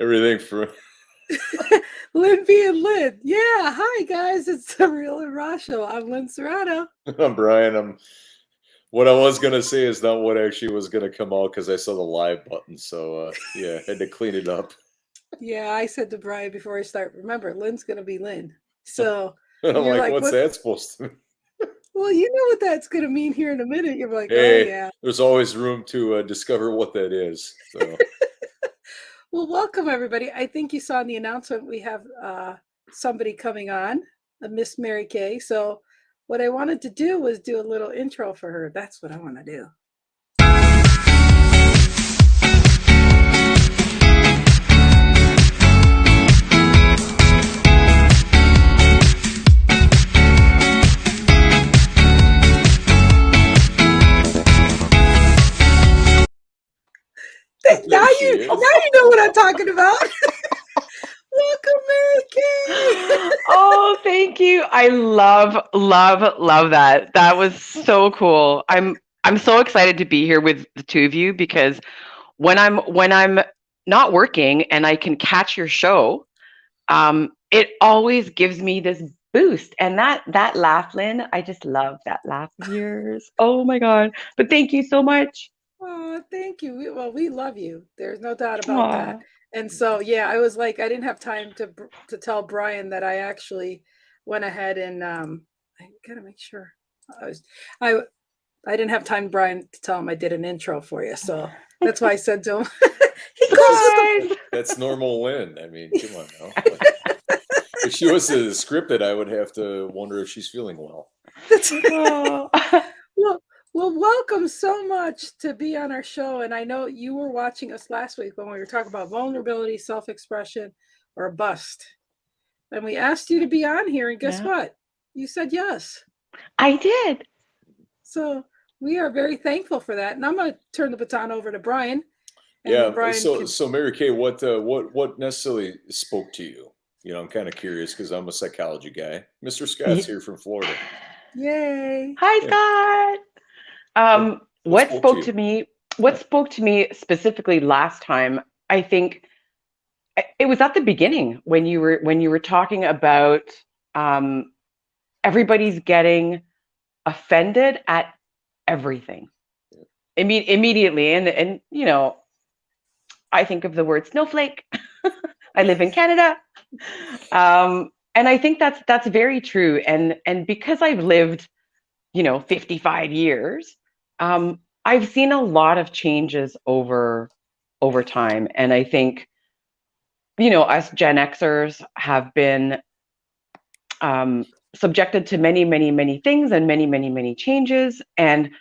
Everything for Lynn being Lynn. Yeah, hi guys, it's the Real and Raw Show. I'm Lynn Serrano. I'm Brian. What I was gonna say is not what actually was gonna come out because I saw the live button. So yeah, had to clean it up. Yeah, I said to Brian before I start, remember, Lynn's gonna be Lynn. So I'm you're like, like, what's what? that supposed to mean? Well, you know what that's gonna mean here in a minute. You're like, oh Hey, yeah. there's always room to discover what that is. So Well, welcome everybody. I think you saw in the announcement we have somebody coming on, a Miss Mary Kay. So what I wanted to do was do a little intro for her. That's what I want to do. Now there she you is. know what I'm talking about. Welcome, Mary Kay. Oh, thank you. I love that. That was so cool. I'm so excited to be here with the two of you because when I'm not working and I can catch your show, it always gives me this boost. And that laugh, Lynn, I just love that laugh of yours. Oh my God. But thank you so much. Oh, thank you. We love you. There's no doubt about that. Aw. And so, yeah, I was like, I didn't have time to tell Brian that I actually went ahead and I gotta make sure I I didn't have time, Brian, to tell him I did an intro for you. So that's why I said to him, he calls it Guys. That's normal Lynn. I mean, come on now. If she was scripted, I would have to wonder if she's feeling well. Oh. well, well, welcome so much to be on our show. And I know you were watching us last week when we were talking about vulnerability, self-expression, or bust. And we asked you to be on here, and guess Yeah. what? You said yes. I did. So we are very thankful for that. And I'm going to turn the baton over to Brian. And Yeah. then Brian So Mary Kay, what necessarily spoke to you? You know, I'm kind of curious because I'm a psychology guy. Mr. Scott's here from Florida. Yay. Hi, Yeah. Scott. What spoke spoke to to me? What spoke to me specifically last time? I think it was at the beginning when you were talking about everybody's getting offended at everything immediately, and you know, I think of the word snowflake. I live in Canada, and I think that's very true. And because I've lived, 55 years, I've seen a lot of changes over time, and I think, us Gen Xers have been subjected to many, many, many things and many, many, many changes, and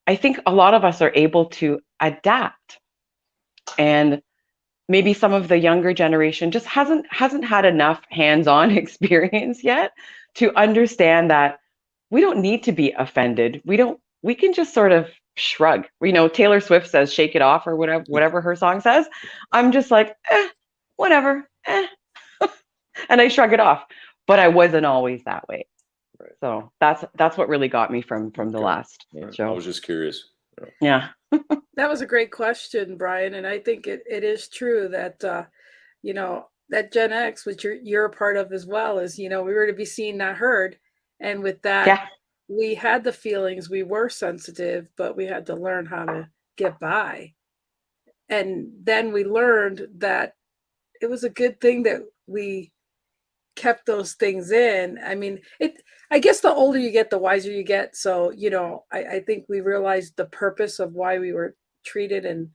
I think a lot of us are able to adapt, and maybe some of the younger generation just hasn't had enough hands-on experience yet to understand that we don't need to be offended. We can just sort of shrug. Taylor Swift says shake it off, or whatever her song says. I'm just like, whatever. And I shrug it off. But I wasn't always that way. Right. So that's what really got me from the last show. I was just curious. Yeah. That was a great question, Brian. And I think it is true that, that Gen X, which you're a part of as well, is, we were to be seen, not heard. And with that, Yeah. we had the feelings, we were sensitive, but we had to learn how to get by. And then we learned that it was a good thing that we kept those things in. I mean, I guess the older you get, the wiser you get. So, I think we realized the purpose of why we were treated and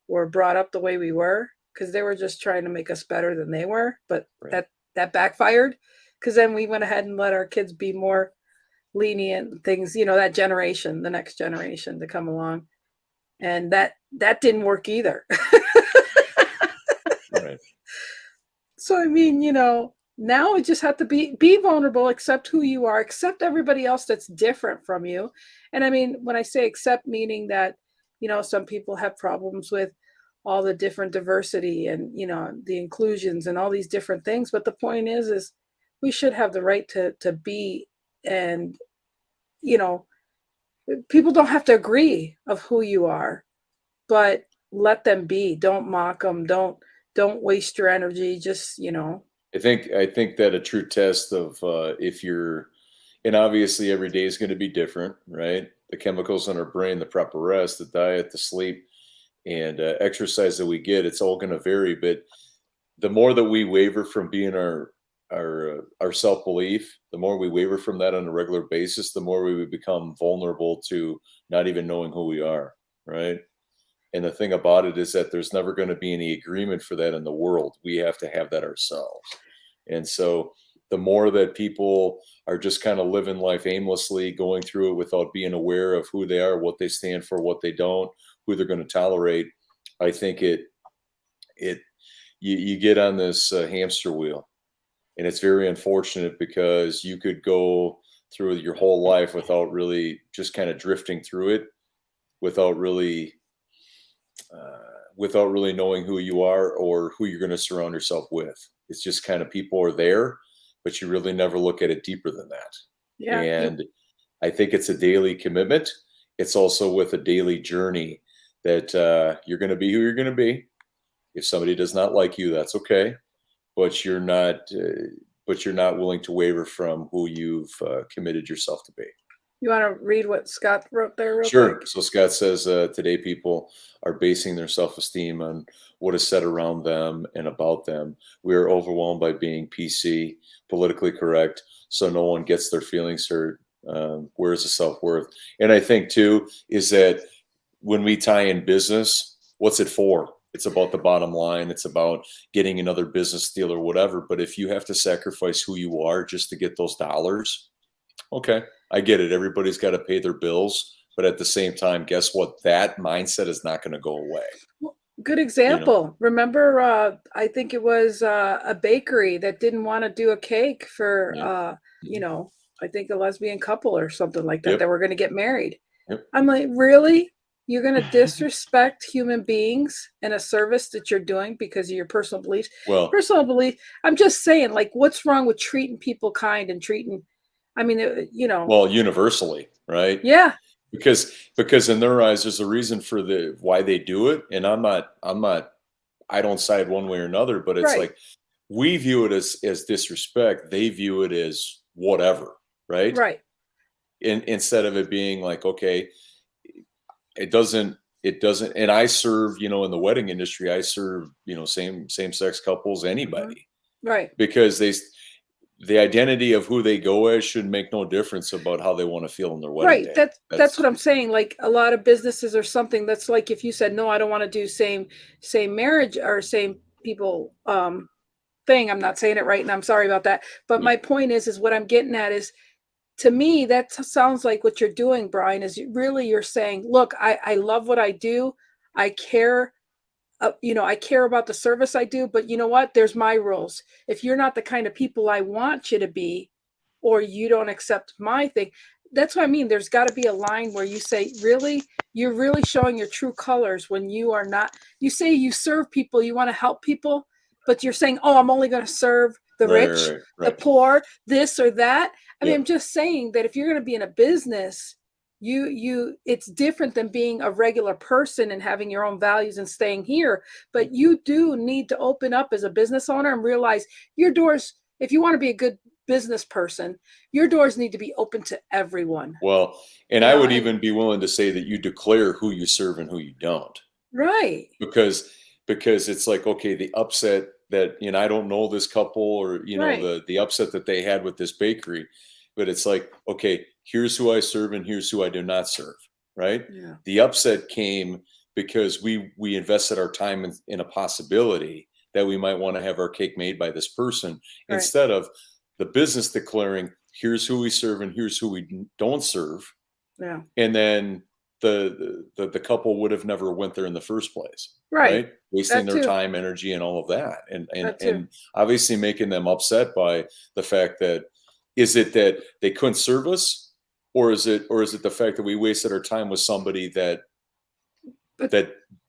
were brought up the way we were, because they were just trying to make us better than they were. But Right. that backfired, because then we went ahead and let our kids be more lenient and things, that generation, the next generation to come along. And that didn't work either. Right. So, I mean, now it just have to be vulnerable, accept who you are, accept everybody else that's different from you. And I mean, when I say accept, meaning that, some people have problems with all the different diversity and, the inclusions and all these different things. But the point is we should have the right to be, and, people don't have to agree of who you are, but let them be. Don't mock them. Don't don't waste your energy. Just, I think that a true test of if you're, and obviously every day is going to be different, right? The chemicals in our brain, the proper rest, the diet, the sleep, and exercise that we get, it's all going to vary. But the more that we waver from being our self belief, the more we waver from that on a regular basis, the more we would become vulnerable to not even knowing who we are, right? And the thing about it is that there's never going to be any agreement for that in the world. We have to have that ourselves. And so the more that people are just kind of living life aimlessly, going through it without being aware of who they are, what they stand for, what they don't, who they're going to tolerate, I think you get on this hamster wheel. And it's very unfortunate because you could go through your whole life without really just kind of drifting through it, without really knowing who you are or who you're going to surround yourself with. It's just kind of people are there, but you really never look at it deeper than that. Yeah. And I think it's a daily commitment. It's also with a daily journey that you're going to be who you're going to be. If somebody does not like you, that's okay, but you're not willing to waver from who you've committed yourself to be. You want to read what Scott wrote there real Sure. quick? So Scott says today people are basing their self-esteem on what is said around them and about them. We are overwhelmed by being PC, politically correct, so no one gets their feelings hurt. Where's the self-worth? And I think too is that when we tie in business, what's it for? It's about the bottom line. It's about getting another business deal or whatever. But if you have to sacrifice who you are just to get those dollars, okay, I get it. Everybody's got to pay their bills. But at the same time, guess what? That mindset is not going to go away. Good example. Remember, I think it was a bakery that didn't want to do a cake for, I think a lesbian couple or something like that, that were going to get married. Yep. I'm like, really? You're going to disrespect human beings and a service that you're doing because of your personal beliefs? Well, I'm just saying, like, what's wrong with treating people kind and well, universally, right? Yeah. Because in their eyes, there's a reason for why they do it. And I don't side one way or another, but it's like, we view it as disrespect. They view it as whatever, right? Right. Instead of it being like, okay, it doesn't, and I serve, in the wedding industry, I serve, same sex couples, anybody. Right. Because the identity of who they go as should make no difference about how they want to feel in their wedding day. Right. That's what I'm saying. Like a lot of businesses or something that's like, if you said, no, I don't want to do same marriage or same people thing. I'm not saying it right. And I'm sorry about that. But my point is what I'm getting at is, to me, that sounds like what you're doing, Brian, is you're saying, look, I love what I do. I care. I care about the service I do, but you know what? There's my rules. If you're not the kind of people I want you to be, or you don't accept my thing, that's what I mean. There's got to be a line where you say, really, you're really showing your true colors when you are not. You say you serve people, you want to help people, but you're saying, oh, I'm only going to serve the rich, the poor, this or that. I mean, I'm just saying that if you're going to be in a business, it's different than being a regular person and having your own values and staying here. But you do need to open up as a business owner and realize your doors, if you want to be a good business person, your doors need to be open to everyone. Well, and I would even be willing to say that you declare who you serve and who you don't. Right. Because it's like, okay, the upset that, I don't know this couple or, the upset that they had with this bakery, but it's like, okay, here's who I serve and here's who I do not serve, right? Yeah. The upset came because we invested our time in a possibility that we might want to have our cake made by this person, instead of the business declaring, here's who we serve and here's who we don't serve. Yeah. And then the couple would have never went there in the first place, right? Wasting their time, energy, and all of that, and obviously making them upset by the fact that, is it that they couldn't serve us, or is it the fact that we wasted our time with somebody that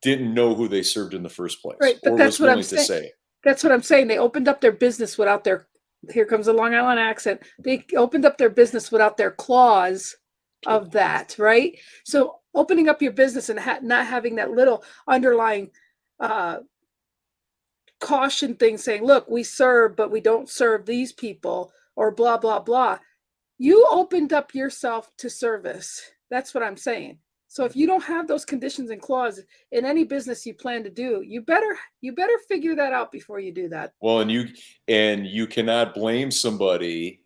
didn't know who they served in the first place, right? But or that's was what I'm willing to say. That's what I'm saying. They opened up their business without their. Here comes the Long Island accent. They opened up their business without their clause of that, right? So opening up your business and not having that little underlying caution things saying, look, we serve, but we don't serve these people, or blah, blah, blah. You opened up yourself to service. That's what I'm saying. So if you don't have those conditions and clauses in any business you plan to do, you better figure that out before you do that. Well, and you cannot blame somebody,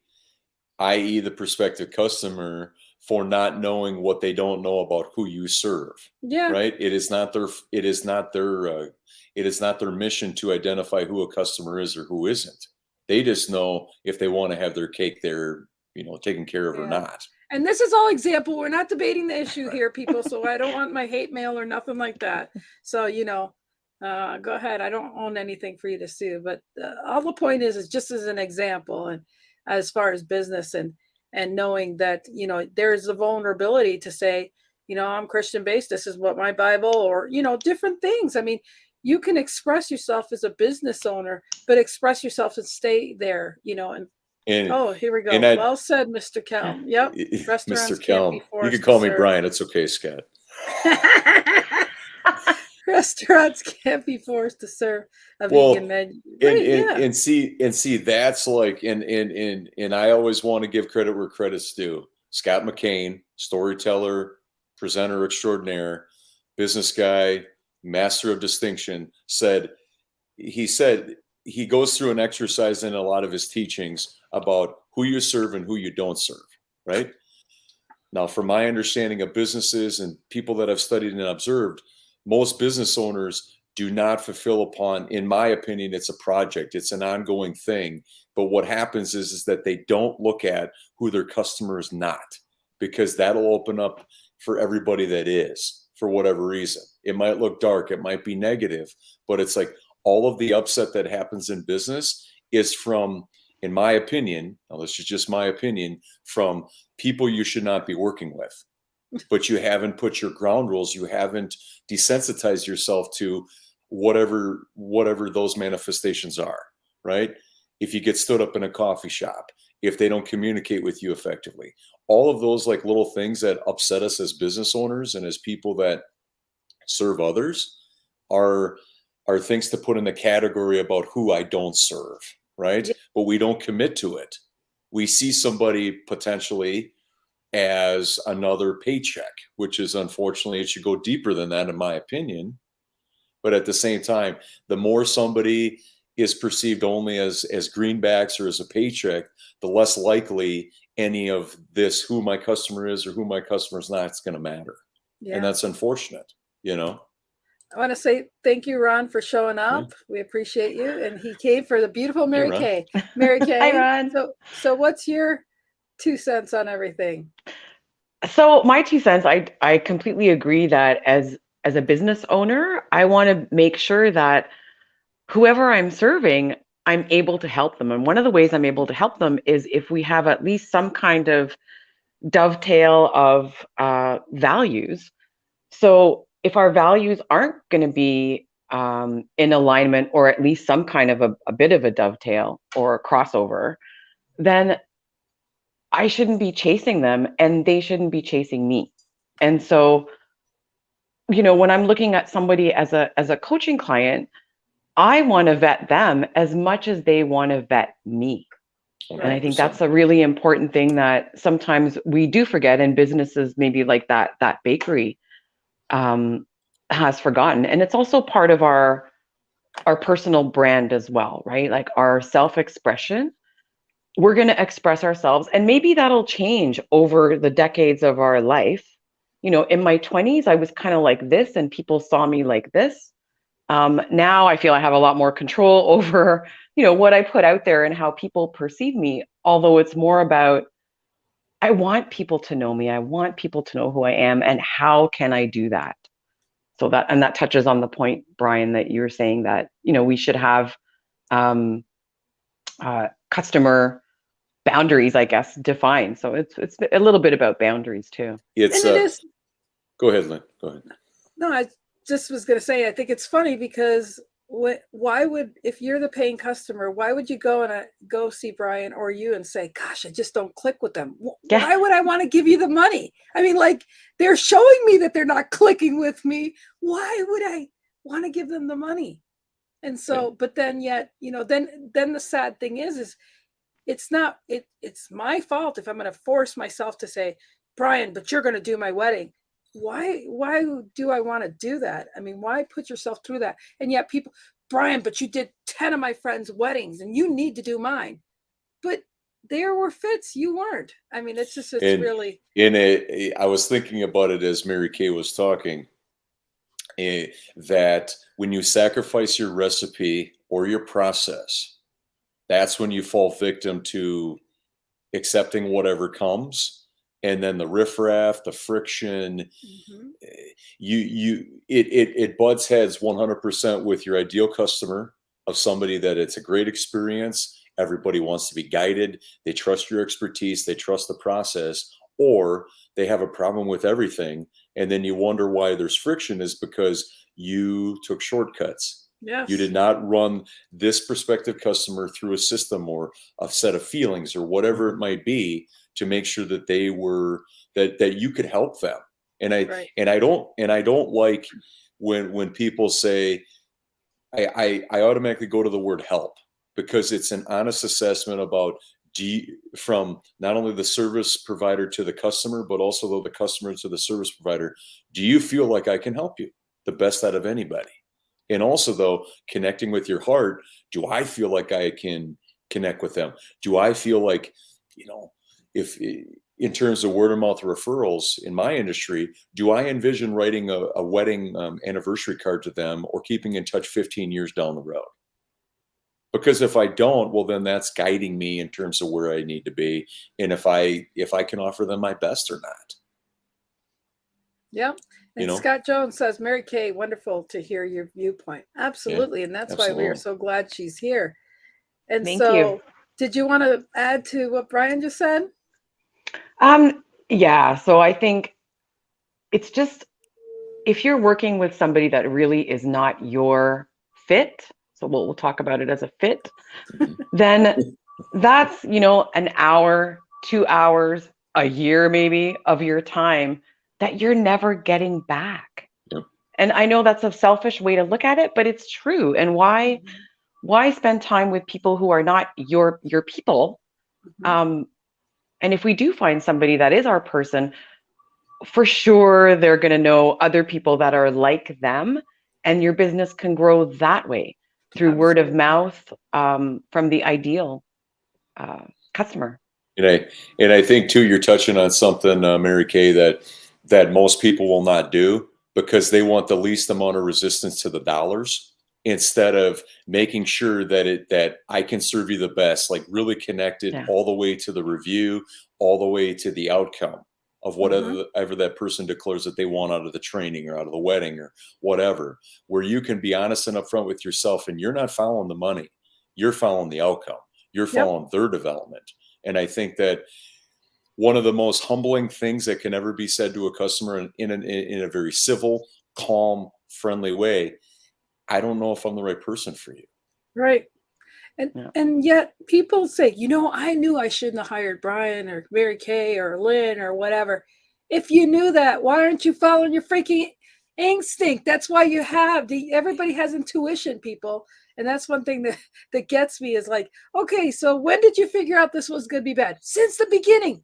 i.e. the prospective customer, for not knowing what they don't know about who you serve. Yeah. Right? It is not their mission to identify who a customer is or who isn't. They just know if they want to have their cake there, taken care of or not. And this is all example. We're not debating the issue here, people. So I don't want my hate mail or nothing like that. So, go ahead. I don't own anything for you to sue, but all the point is just as an example. And as far as business and knowing that, there's a vulnerability to say, I'm Christian based. This is what my Bible, or, different things. I mean, you can express yourself as a business owner, but express yourself and stay there, and here we go. Well said, Mr. Kelm. Yep. Mr. Kelm. You can call me Brian. It's okay, Scott. Restaurants can't be forced to serve a vegan menu. Right, and see that's like, and I always want to give credit where credit's due. Scott McCain, storyteller, presenter extraordinaire, business guy, master of distinction, said he goes through an exercise in a lot of his teachings about who you serve and who you don't serve, right? Now, from my understanding of businesses and people that I've studied and observed, most business owners do not fulfill upon, in my opinion, it's a project, it's an ongoing thing. But what happens is that they don't look at who their customer is not, because that'll open up for everybody that is, for whatever reason. It might look dark, it might be negative, but it's like all of the upset that happens in business is from, in my opinion, now this is just my opinion, from people you should not be working with. But you haven't put your ground rules, you haven't desensitized yourself to whatever those manifestations are, right? If you get stood up in a coffee shop, if they don't communicate with you effectively, all of those like little things that upset us as business owners and as people that serve others are things to put in the category about who I don't serve, right? Yeah. But we don't commit to it. We see somebody potentially as another paycheck, which is, unfortunately, it should go deeper than that, in my opinion. But at the same time, the more somebody is perceived only as greenbacks or as a paycheck, the less likely any of this, who my customer is or who my customer is not, it's going to matter. Yeah. And that's unfortunate, I want to say thank you, Ron, for showing up. Yeah. We appreciate you. And he came for the beautiful Mary Kay. Mary Kay. Hi, Ron. So what's your 2 cents on everything? So my 2 cents, I completely agree that as a business owner, I want to make sure that whoever I'm serving, I'm able to help them. And one of the ways I'm able to help them is if we have at least some kind of dovetail of values. So if our values aren't going to be in alignment, or at least some kind of a bit of a dovetail or a crossover, then I shouldn't be chasing them and they shouldn't be chasing me. And so, when I'm looking at somebody as a coaching client, I want to vet them as much as they want to vet me. 100%. And I think that's a really important thing that sometimes we do forget, and businesses maybe like that bakery has forgotten. And it's also part of our personal brand as well, right? Like our self-expression. We're going to express ourselves, and maybe that'll change over the decades of our life. In my 20s, I was kind of like this and people saw me like this. Now I feel I have a lot more control over, what I put out there and how people perceive me. Although it's more about, I want people to know me. I want people to know who I am, and how can I do that? So that touches on the point, Brian, that you were saying that, we should have customer boundaries, I guess, defined. So it's a little bit about boundaries too. It is. Go ahead, Lynn. Go ahead. No, I just was going to say, I think it's funny because why would, if you're the paying customer, why would you go see Brian or you and say, gosh, I just don't click with them? Yeah. Why would I want to give you the money? I mean, like, they're showing me that they're not clicking with me. Why would I want to give them the money? And so, but then yet, then the sad thing is it's not, it's my fault if I'm going to force myself to say, Brian, but you're going to do my wedding. Why do I want to do that? I mean, why put yourself through that? And yet people, Brian, but you did 10 of my friends' weddings and you need to do mine. But there were fits, you weren't. I mean, it's really. I was thinking about it as Mary Kay was talking, that when you sacrifice your recipe or your process, that's when you fall victim to accepting whatever comes, and then the riffraff, the friction. It butts heads 100% with your ideal customer of somebody that it's a great experience. Everybody wants to be guided. They trust your expertise. They trust the process, or they have a problem with everything. And then you wonder why there's friction is because you took shortcuts. Yes. You did not run this prospective customer through a system or a set of feelings or whatever it might be to make sure that they were, that you could help them. And I don't like when people say, I automatically go to the word help, because it's an honest assessment about from not only the service provider to the customer, but also the customer to the service provider. Do you feel like I can help you the best out of anybody? And also, though, connecting with your heart, do I feel like I can connect with them? Do I feel like, if in terms of word of mouth referrals in my industry, do I envision writing a wedding anniversary card to them or keeping in touch 15 years down the road? Because if I don't, well, then that's guiding me in terms of where I need to be, and if I can offer them my best or not. Yeah. And Scott Jones says, Mary Kay, wonderful to hear your viewpoint. Absolutely. Yeah, and that's why we are so glad she's here. And Thank you. Did you want to add to what Brian just said? Yeah. So I think it's just, if you're working with somebody that really is not your fit, so we'll talk about it as a fit, then that's, an hour, 2 hours, a year maybe of your time that you're never getting back. Yep. And I know that's a selfish way to look at it, but it's true. And why spend time with people who are not your people? And if we do find somebody that is our person, for sure they're going to know other people that are like them, and your business can grow that way through word of mouth, from the ideal customer. And I think too, you're touching on something, Mary Kay, that most people will not do, because they want the least amount of resistance to the dollars, instead of making sure that I can serve you the best, like really connected all the way to the review, all the way to the outcome of whatever that person declares that they want out of the training or out of the wedding or whatever, where you can be honest and upfront with yourself, and you're not following the money, you're following the outcome, you're following their development. And I think that one of the most humbling things that can ever be said to a customer in a very civil, calm, friendly way, I don't know if I'm the right person for you. Right. And yet people say, I knew I shouldn't have hired Brian or Mary Kay or Lynn or whatever. If you knew that, why aren't you following your freaking instinct? That's why you have everybody has intuition, people. And that's one thing that gets me is like, okay, so when did you figure out this was going to be bad? Since the beginning.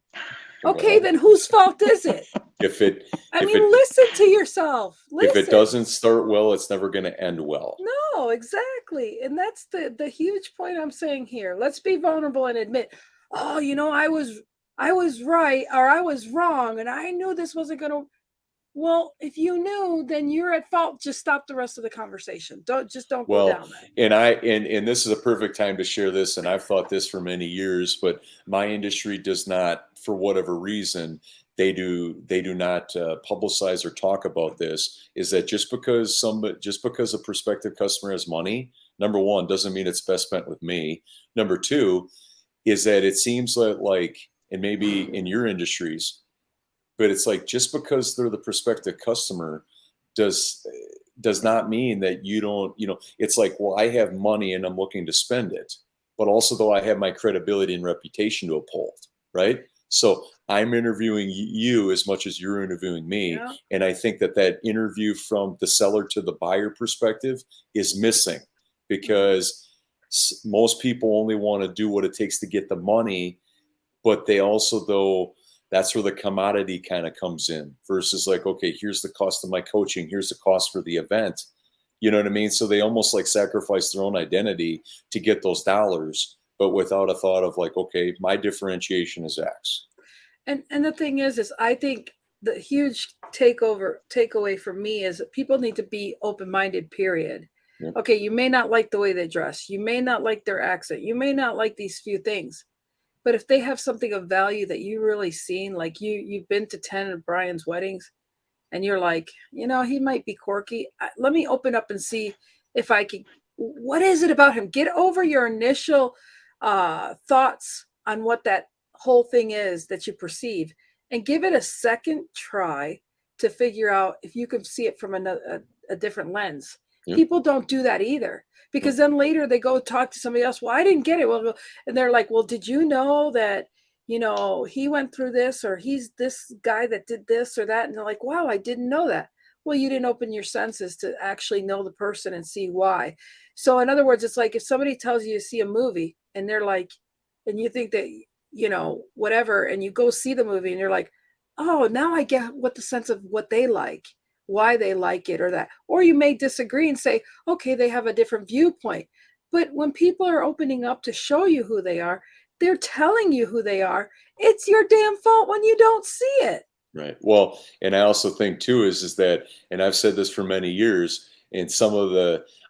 Okay, then whose fault is it? Listen to yourself. Listen. If it doesn't start well, it's never going to end well. No, exactly. And that's the huge point I'm saying here. Let's be vulnerable and admit, I was right, or I was wrong, and I knew this wasn't going to. Well, if you knew, then you're at fault. Just stop the rest of the conversation. Don't go down that. And this is a perfect time to share this. And I've thought this for many years, but my industry does not, for whatever reason, they do not publicize or talk about this. Is that just because a prospective customer has money, number one, doesn't mean it's best spent with me. Number two, is that it seems like, and maybe in your industries, but it's like, just because they're the prospective customer does not mean that you don't, it's like, well, I have money and I'm looking to spend it, but also though I have my credibility and reputation to uphold, right? So I'm interviewing you as much as you're interviewing me. Yeah. And I think that interview from the seller to the buyer perspective is missing. because most people only want to do what it takes to get the money, but they also, though, that's where the commodity kind of comes in versus like, okay, here's the cost of my coaching, here's the cost for the event. You know what I mean? So they almost like sacrifice their own identity to get those dollars, but without a thought of like, okay, my differentiation is X. And the thing is I think the huge takeaway for me is that people need to be open-minded, period. Yep. Okay, you may not like the way they dress, you may not like their accent, you may not like these few things, but if they have something of value that you really seen, like you've been to 10 of Brian's weddings and you're like, he might be quirky, let me open up and see if I can, what is it about him? Get over your initial thoughts on what that whole thing is that you perceive, and give it a second try to figure out if you can see it from a different lens. Yep. People don't do that either, because then later they go talk to somebody else. Well, I didn't get it. Well, and they're like, well, did you know that, he went through this, or he's this guy that did this or that? And they're like, wow, I didn't know that. Well, you didn't open your senses to actually know the person and see why. So in other words, it's like if somebody tells you to see a movie and they're like, and you think that, whatever, and you go see the movie and you're like, oh, now I get what the sense of what they like, why they like it or that. Or you may disagree and say, okay, they have a different viewpoint. But when people are opening up to show you who they are, they're telling you who they are. It's your damn fault when you don't see it. Right. Well, and I also think too is that, and I've said this for many years, and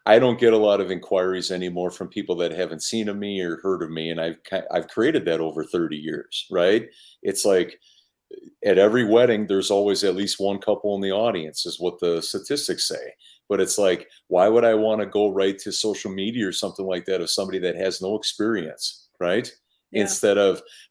I don't get a lot of inquiries anymore from people that haven't seen of me or heard of me, and I've created that over 30 years, right? It's like at every wedding, there's always at least one couple in the audience, is what the statistics say. But it's like, why would I want to go right to social media or something like that of somebody that has no experience, right? Yeah.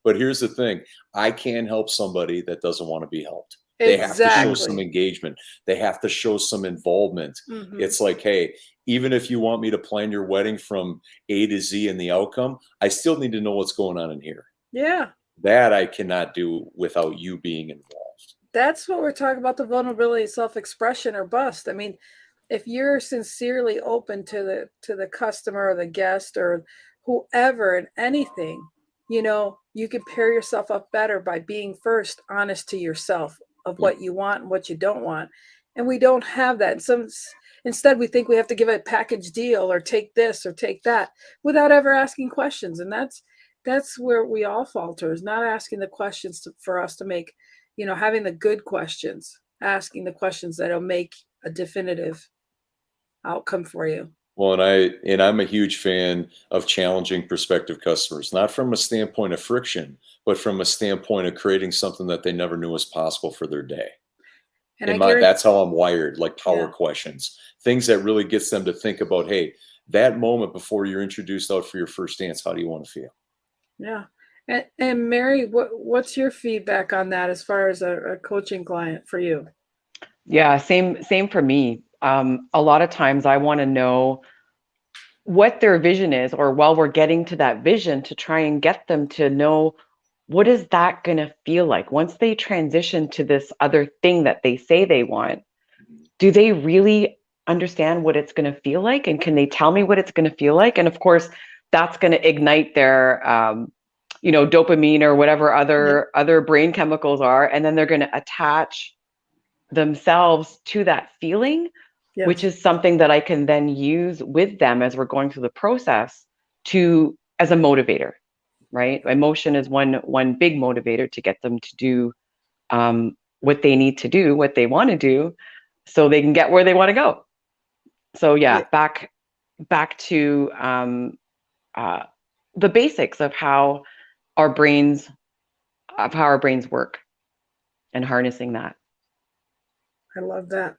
But here's the thing, I can't help somebody that doesn't want to be helped. They have to show some engagement. They have to show some involvement. Mhm. It's like, hey, even if you want me to plan your wedding from A to Z and the outcome, I still need to know what's going on in here. Yeah. That I cannot do without you being involved. That's what we're talking about, the vulnerability, self-expression, or bust. I mean, if you're sincerely open to the customer or the guest or whoever and anything, you can pair yourself up better by being first honest to yourself of what you want and what you don't want. And we don't have that. Instead, we think we have to give a package deal or take this or take that without ever asking questions. And that's where we all falter, is not asking the questions for us to make, having the good questions, asking the questions that'll make a definitive outcome for you. Well, and I'm a huge fan of challenging prospective customers, not from a standpoint of friction, but from a standpoint of creating something that they never knew was possible for their day. And that's how I'm wired, like power questions, things that really gets them to think about, hey, that moment before you're introduced out for your first dance, how do you want to feel? Yeah. And Mary, what's your feedback on that as far as a coaching client for you? Yeah, same for me. A lot of times I want to know what their vision is, or while we're getting to that vision, to try and get them to know, what is that going to feel like once they transition to this other thing that they say they want? Do they really understand what it's going to feel like? And can they tell me what it's going to feel like? And of course, that's going to ignite their, dopamine or whatever other brain chemicals are. And then they're going to attach themselves to that feeling, which is something that I can then use with them as we're going through the process as a motivator, right? Emotion is one big motivator to get them to do what they need to do, what they want to do, so they can get where they want to go. So back to the basics of how our brains work and harnessing that. I love that.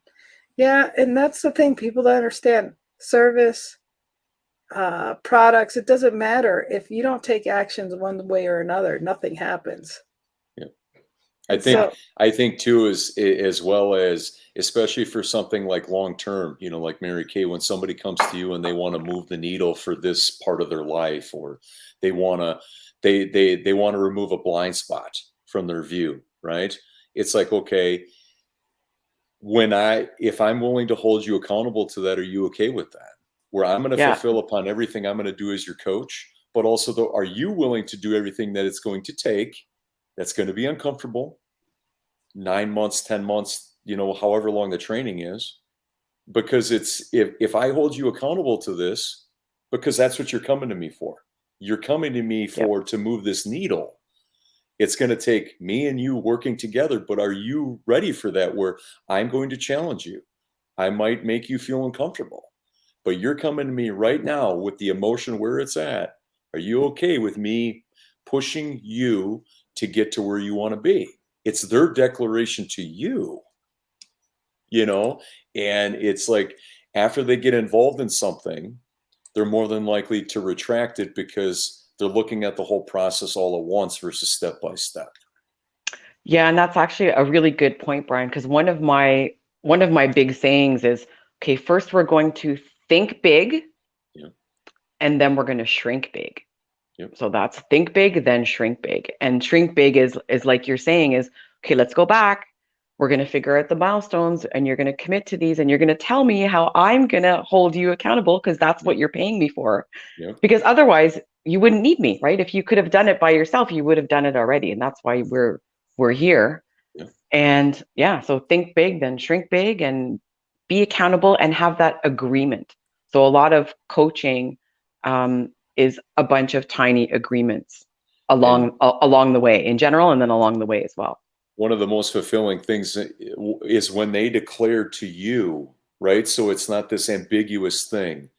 Yeah, and that's the thing, people don't understand. Service, products, it doesn't matter. If you don't take actions one way or another, nothing happens. Yeah. I think too, is as well as, especially for something like long term, like Mary Kay, when somebody comes to you and they want to move the needle for this part of their life, or they want to remove a blind spot from their view, right? It's like, okay, if I'm willing to hold you accountable to that, are you okay with that? where I'm going to Yeah. fulfill upon everything I'm going to do as your coach, but also though, are you willing to do everything that it's going to take? That's going to be uncomfortable. 9 months, 10 months, however long the training is, because if I hold you accountable to this, because that's what you're coming to me for. You're coming to me Yep. to move this needle. It's going to take me and you working together, but are you ready for that? Where I'm going to challenge you. I might make you feel uncomfortable, but you're coming to me right now with the emotion where it's at. Are you okay with me pushing you to get to where you want to be? It's their declaration to you, and it's like after they get involved in something, they're more than likely to retract it because they're looking at the whole process all at once versus step by step. Yeah, and that's actually a really good point, Brian, because one of my big sayings is, okay, first we're going to think big, Yeah. and then we're going to shrink big. Yep. So that's think big, then shrink big. And shrink big is like you're saying is, okay, let's go back. We're going to figure out the milestones, and you're going to commit to these, and you're going to tell me how I'm going to hold you accountable because that's what Yep. you're paying me for. Yep. Because otherwise you wouldn't need me, right? If you could have done it by yourself, you would have done it already. And that's why we're here. Yep. And yeah, so think big, then shrink big, and be accountable and have that agreement. So a lot of coaching is a bunch of tiny agreements along the way in general, and then along the way as well. One of the most fulfilling things is when they declare to you, right? So it's not this ambiguous thing,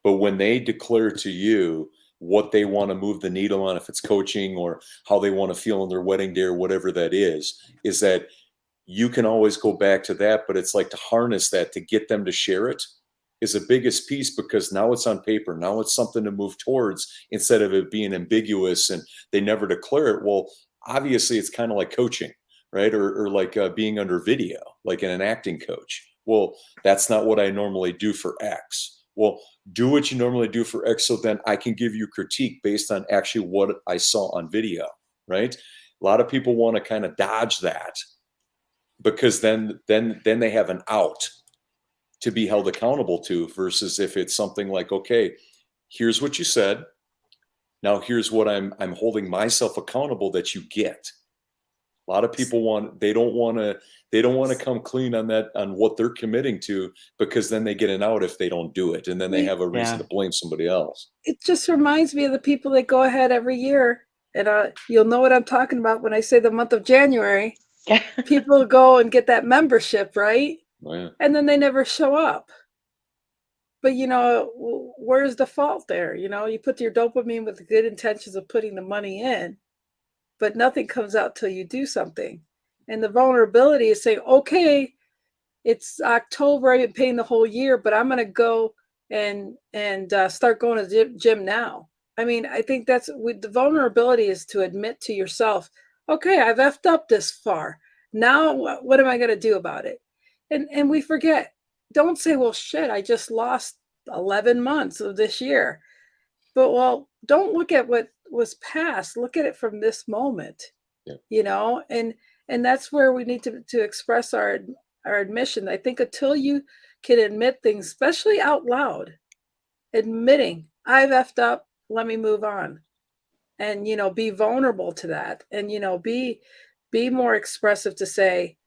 but when they declare to you what they want to move the needle on, if it's coaching or how they want to feel on their wedding day or whatever that is that you can always go back to that, but it's like to harness that, to get them to share it is the biggest piece, because now it's on paper. Now it's something to move towards instead of it being ambiguous and they never declare it. Well, obviously it's kind of like coaching, right? Or like being under video, like in an acting coach. Well, that's not what I normally do for X. Well, do what you normally do for X, so then I can give you critique based on actually what I saw on video, right? A lot of people want to kind of dodge that because then they have an out to be held accountable to, versus if it's something like, okay, here's what you said. Now here's what I'm holding myself accountable that you get. A lot of people they don't want to come clean on that, on what they're committing to, because then they get an out if they don't do it. And then they have a reason to blame somebody else. It just reminds me of the people that go ahead every year. And you'll know what I'm talking about when I say the month of January. People go and get that membership, right? Oh, yeah. And then they never show up. But, where's the fault there? You put your dopamine with the good intentions of putting the money in, but nothing comes out till you do something. And the vulnerability is saying, okay, it's October, I've been paying the whole year, but I'm going to go and start going to the gym now. I mean, I think that's with the vulnerability is to admit to yourself, okay, I've effed up this far. Now, what am I going to do about it? And we forget. Don't say, well, shit, I just lost 11 months of this year. But, well, don't look at what was past. Look at it from this moment, and that's where we need to express our admission. I think until you can admit things, especially out loud, admitting I've effed up, let me move on, and be vulnerable to that, and be more expressive to say,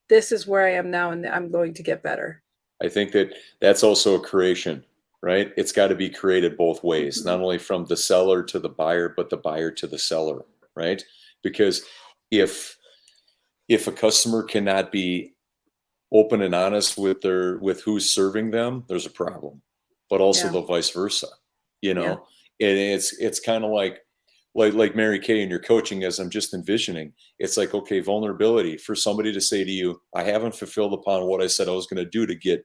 this is where I am now, and I'm going to get better. I think that's also a creation, right? It's got to be created both ways, not only from the seller to the buyer, but the buyer to the seller, right? Because if a customer cannot be open and honest with who's serving them, there's a problem. But also the vice versa, and it's kind of like Mary Kay in your coaching, as I'm just envisioning, it's like, okay, vulnerability for somebody to say to you, I haven't fulfilled upon what I said I was going to do to get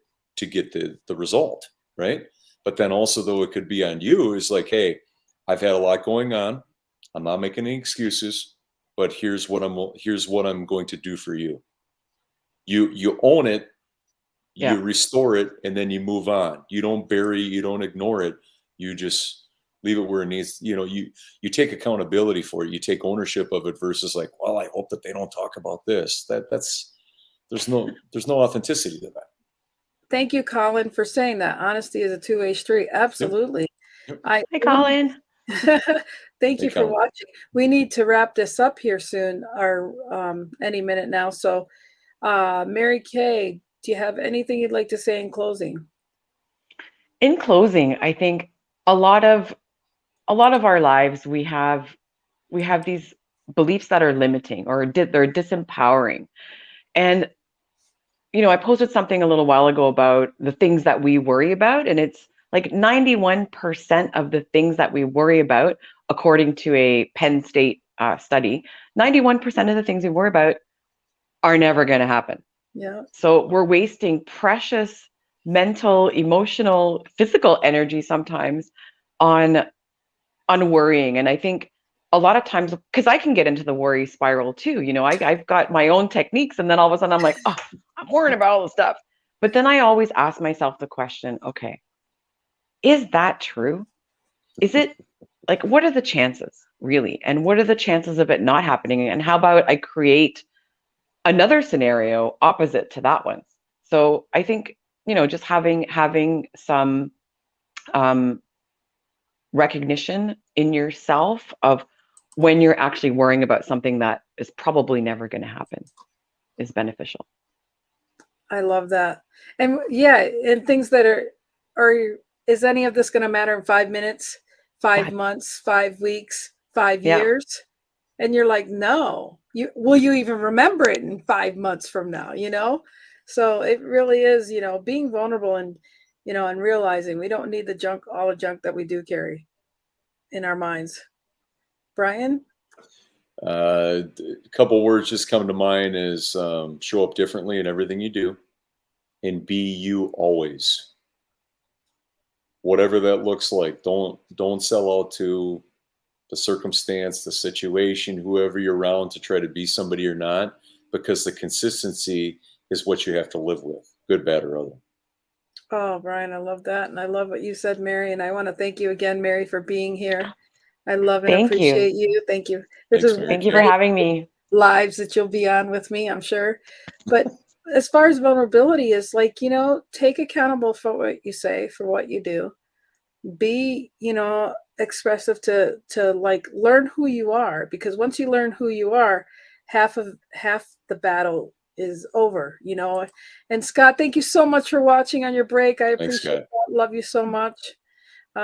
the result, right? But then also, though, it could be on you, is like, hey, I've had a lot going on. I'm not making any excuses, but here's what I'm going to do for you. You own it, you restore it, and then you move on. You don't bury, you don't ignore it. You just leave it where it needs. You take accountability for it. You take ownership of it, versus like, well, I hope that they don't talk about this. There's no authenticity to that. thank you, Colin, for saying that. Honesty is a two-way street. Absolutely. Yep. I Hi, Colin. thank Hey, you for Colin. watching. We need to wrap this up here soon, or any minute now. So, Mary Kay, do you have anything you'd like to say in closing? In closing, I think a lot of our lives we have these beliefs that are limiting or they're disempowering. And I posted something a little while ago about the things that we worry about, and it's like 91% of the things that we worry about, according to a Penn State study, 91% of the things we worry about are never going to happen. Yeah. So we're wasting precious mental, emotional, physical energy sometimes on worrying. And I think a lot of times, because I can get into the worry spiral too, I've got my own techniques, and then all of a sudden I'm like, oh, I'm worrying about all this stuff. But then I always ask myself the question, okay, is that true? Is it like, what are the chances really? And what are the chances of it not happening? And how about I create another scenario opposite to that one? So I think, just having some recognition in yourself of when you're actually worrying about something that is probably never going to happen is beneficial. I love that. And yeah, and things that are is any of this going to matter in 5 minutes, 5 months, 5 weeks, 5 Yeah. years? And you're like, no. Will you even remember it in 5 months from now, So it really is, being vulnerable and and realizing we don't need all the junk that we do carry in our minds. Brian? A couple words just come to mind is show up differently in everything you do, and be you always. Whatever that looks like, don't sell out to the circumstance, the situation, whoever you're around to try to be somebody you're not, because the consistency is what you have to live with, good, bad, or other. Oh, Brian, I love that. And I love what you said, Mary. And I want to thank you again, Mary, for being here. I love and Thank you. appreciate you. Thank you. This Thanks, is Mary Thank you for Kay. having me. lives that you'll be on with me, I'm sure. But as far as vulnerability is like, take accountable for what you say, for what you do. Be, expressive to like learn who you are, because once you learn who you are, half the battle is over, And Scott, thank you so much for watching on your break. I Thanks, appreciate Scott. that. Love you so much.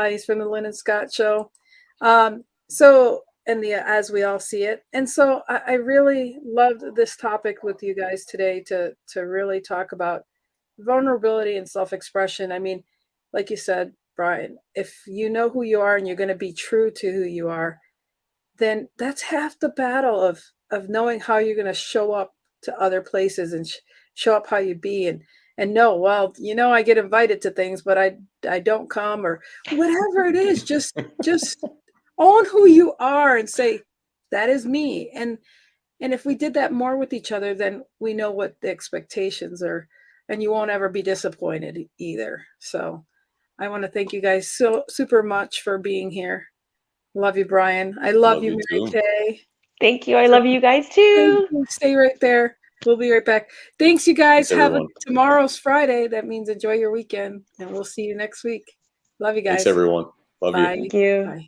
He's from the Lynn and Scott show. So and the as we all see it. And so I really loved this topic with you guys today to really talk about vulnerability and self-expression. I mean, like you said, Brian, if you know who you are and you're going to be true to who you are, then that's half the battle of knowing how you're going to show up to other places and show up how you be and know, well, I get invited to things, but I don't come, or whatever it is. Just own who you are and say, that is me. And if we did that more with each other, then we know what the expectations are, and you won't ever be disappointed either. So I want to thank you guys so super much for being here. Love you, Brian. I love you, Mary Too. Kay. Thank you. I So love you guys thank too. you. Stay right there. We'll be right back. Thanks, you guys. Thanks, everyone. Tomorrow's Friday. That means enjoy your weekend, and we'll see you next week. Love you guys. Thanks, everyone. Love you. Bye. Thank you. Bye.